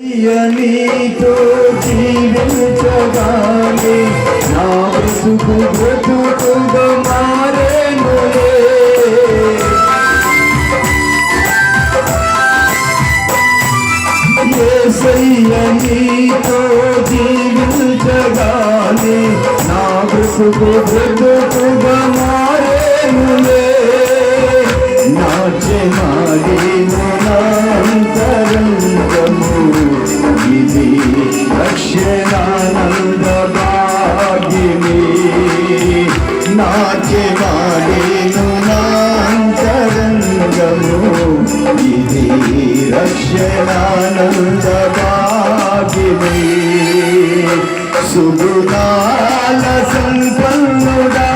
నీతో జీవించగానే నా బ్రతుకు బ్రతుకుగా మారేనులే. యేసయ్య నీతో జీవించగానే నా బ్రతుకు బ్రతుకుగా మారేనులే. నాట్యమాడేను నా అంతరంగము, ఇది రక్షణానంద భాగ్యమే. నాట్యమాడేను నా అంతరంగము, ఇది రక్షణానంద భాగ్యమే. సుగుణాల సంపన్నుడా,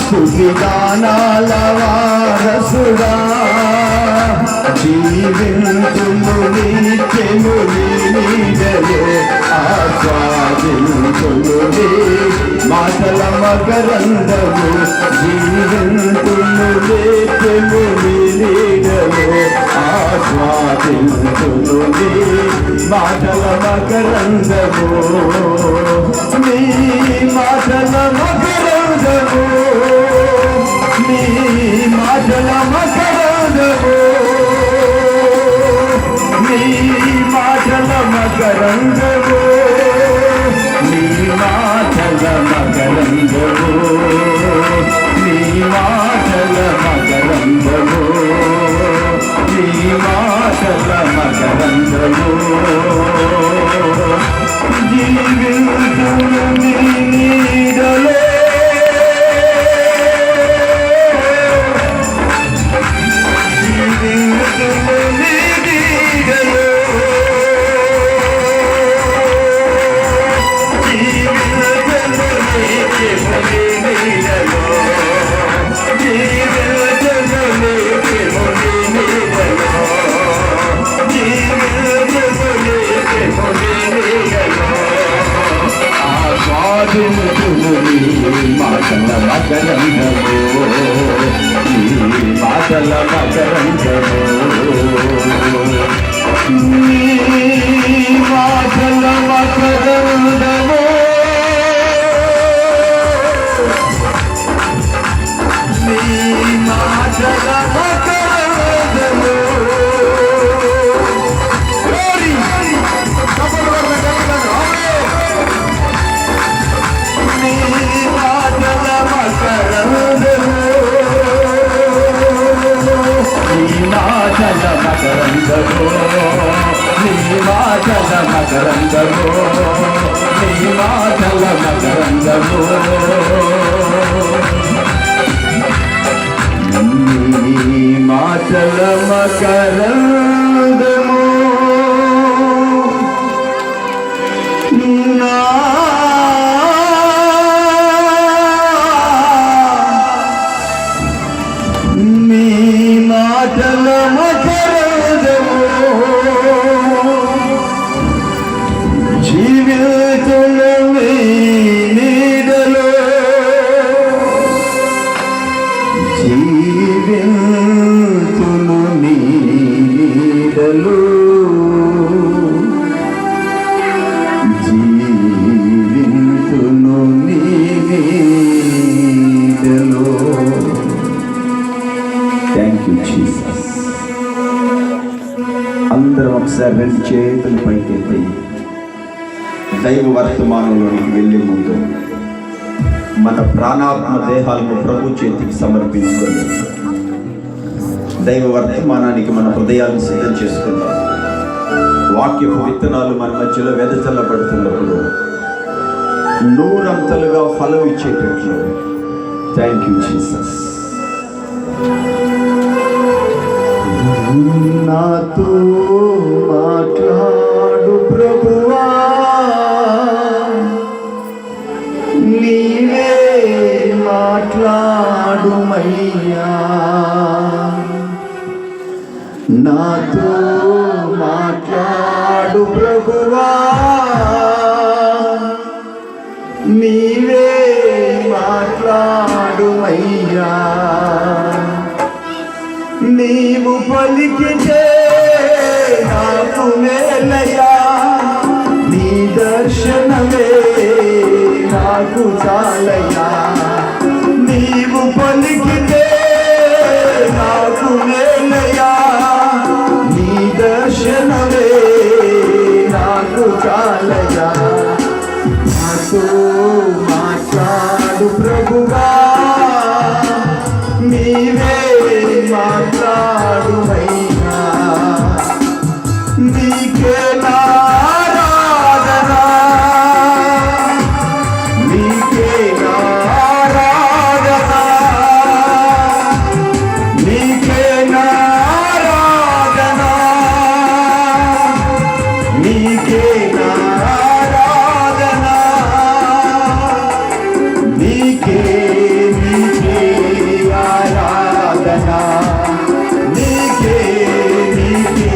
స్తుతిగానాల వారసుడా, జీవింతుము నిత్యము నీ నీడలో ఆస్వాదింతుము నీ మాటల మకరందము. జీవింతుము నిత్యము నీ నీడలో ఆస్వాదింతుము నీ మాటల మకరందము. నీ మాటల మకరందము, నీ మాటల మకరందము, నీ మాటల మకరందము, నీ మాటల మకరందము, నీ మాటల మకరందము, నీ మాటల మకరందము. జీవింతుము నీ నీడలో, జీవింతుము నీ నీడలో, జీవింతుము నిత్యము నీ నీడలో, జీవింతుము నిత్యము నీ నీడలో, జీవింతుము నిత్యము నీ నీడలో ఆస్వాదింతుము నీ మాటల మకరందము, నీ మాటల మకరందము, నీ మాటల మకరందము, నీ మాటల మకరందము. నీ మాటల మకరందము, నీ మాటల మకరందము, నీ మాటల మకరందము, నీ మాటల మకరందము, నీ మాటల మకరందము. నా నీ మాటల మకరందము, జీవితము నీ నీడలో, జీవితము నీ నీడలో, జీవితము నీ నీడలో. Thank you Jesus. అందరం ఒకసారి రెండు చేతులు పైకెత్తి దైవ వర్తమానంలోనికి వెళ్ళే ముందు మన ప్రాణాత్మ దేహాలను ప్రభు చేతికి సమర్పించుకొని దైవ వర్తమానానికి మన హృదయాలను సిద్ధం చేసుకుందాం. వాక్యపు విత్తనాలు మన మధ్యలో వెదజల్లబడుతున్నప్పుడు నూరంతలుగా ఫలం ఇచ్చేటట్లు. Thank you Jesus. నాతో మాట్లాడు ప్రభువా, నీవే మాట్లాడుమయ్యా. నాతో మాట్లాడు ప్రభువా, నీవే మాట్లాడుమయ్యా. నీవు పలికితే నాకు దర్శనమే నాకు చాలయా, నాతో మాట్లాడు ప్రభువా, నీవే మాట్లాడువైనా, నీకే నారాధన, నీకే నారాధన, నీకే నారాధన, నీకే నారాధన, నీకే నీకే ఆరాధన, నీకే నీకే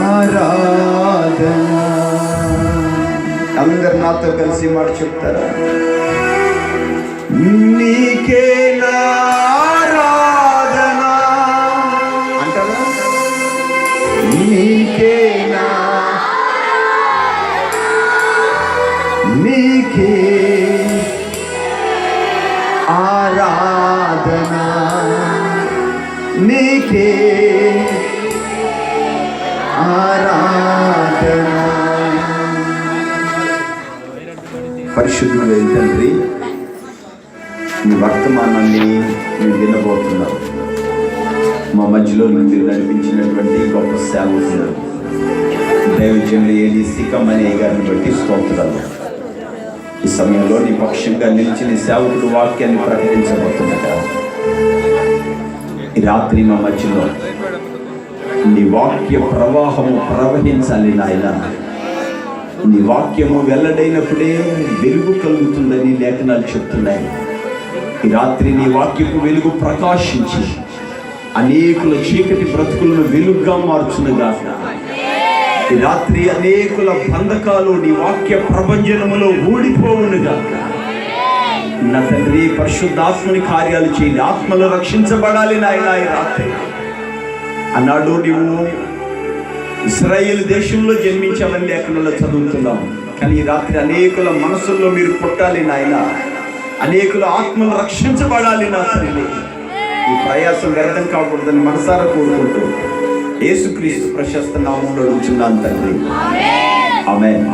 ఆరాధన. అందరు నాతో కలిసి మాట చెప్తారా? నీకే నారాధన అంటారా? నీకే నీకే ఆరాధన, నీకే ఆరాధన. పరిశుద్ధుడైన తండ్రి, మీ వర్తమానాన్ని మేము వినబోతున్నాం. మా మధ్యలో మీరు నడిపించినటువంటి గొప్ప సేవకులు దైవజనులు ఏలి సికమనే గారిని బట్టి స్తోత్రాలు. ఈ సమయంలో నీ పక్షంగా నిలిచి నీ సేవకుడు వాక్యాన్ని ప్రకటించబోతున్నట. ఈ రాత్రి మా మధ్యలో నీ వాక్య ప్రవాహము ప్రవహించాలి నాయన. నీ వాక్యము వెల్లడైనప్పుడే వెలుగు కలుగుతుందని లేఖనాలు చెప్తున్నాయి. ఈ రాత్రి నీ వాక్యపు వెలుగు ప్రకాశించి అనేకుల చీకటి బ్రతుకులను వెలుగుగా మార్చునుగాక. ఈ రాత్రి అనేకుల బంధకాలు నీ వాక్య ప్రభంజనములో ఊడిపోవునుగాక. నా తండ్రి, పరిశుద్ధాత్మని కార్యాలు చేయండి. ఆత్మలు రక్షించబడాలి నాయన. ఈ రాత్రి అన్నాడు నీవు ఇశ్రాయేలు దేశంలో జన్మించాలని లేఖనంలో చదువుతున్నాం. కానీ ఈ రాత్రి అనేకుల మనసుల్లో మీరు పుట్టాలి నాయన. అనేకుల ఆత్మలు రక్షించబడాలి నా తండ్రి. ఈ ప్రయాసం వ్యర్థం కాకూడదని మనసారా కోరుకుంటూ యేసుక్రీస్తు ప్రశస్త నామములో అడుగుచున్నాను తండ్రి. ఆమేన్.